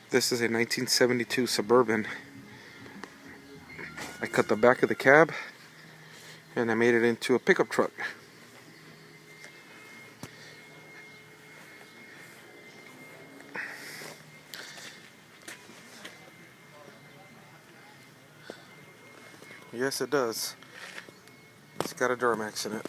This is a 1972 Suburban. I cut the back of the cab and I made it into a pickup truck. Yes, it does. It's got a Duramax in it.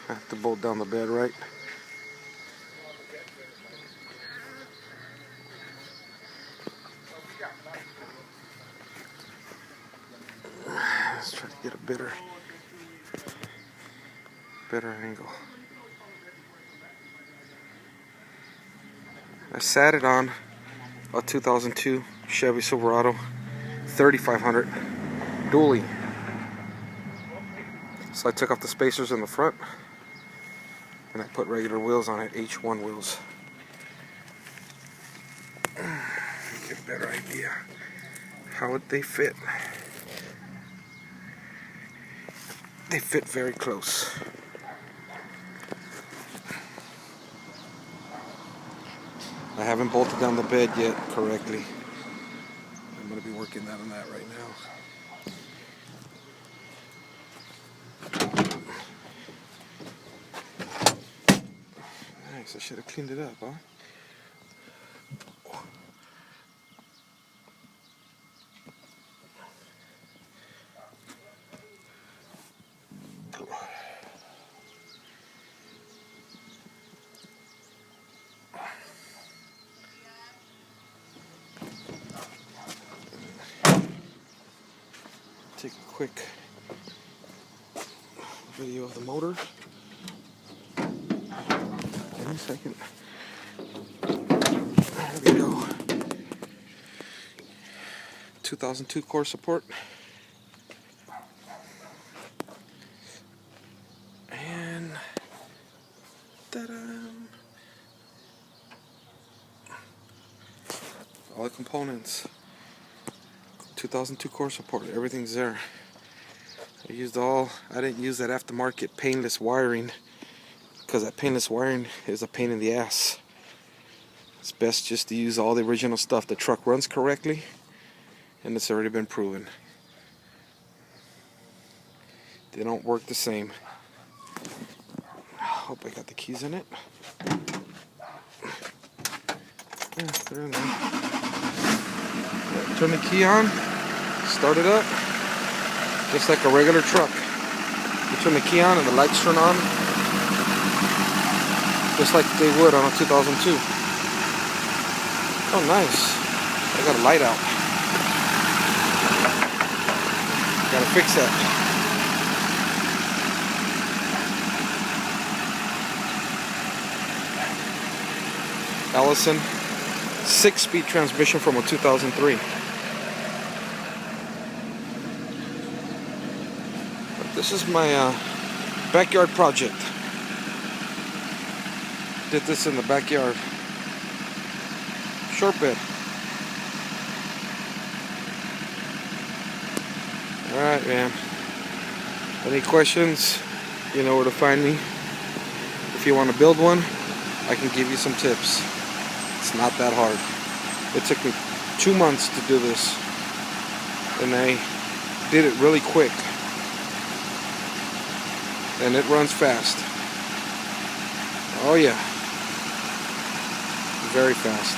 I have to bolt down the bed, right? Let's try to get a better angle. I sat it on a 2002 Chevy Silverado 3500 dually. So I took off the spacers in the front and I put regular wheels on it, H1 wheels. Get a better idea how they fit. They fit very close. I haven't bolted down the bed yet correctly. I'm going to be working on that right now. Nice, I should have cleaned it up, huh? Take a quick video of the motor. Give me a second. There we go. 2002 core support. And ta-da! All the components. 2002 core support, everything's there. I didn't use that aftermarket painless wiring because that painless wiring is a pain in the ass. It's best just to use all the original stuff. The truck runs correctly and it's already been proven. They don't work the same. Hope I got the keys in it. Yeah, they're in there. Turn the key on, start it up, just like a regular truck. You turn the key on and the lights turn on, just like they would on a 2002. Oh, nice. I got a light out. Gotta fix that. Allison 6-speed transmission from a 2003. This is my backyard project. Did this in the backyard. Shortbed. Alright, man. Any questions? You know where to find me. If you want to build one, I can give you some tips. It's not that hard. It took me 2 months to do this. And I did it really quick. And it runs fast. Oh yeah. Very fast.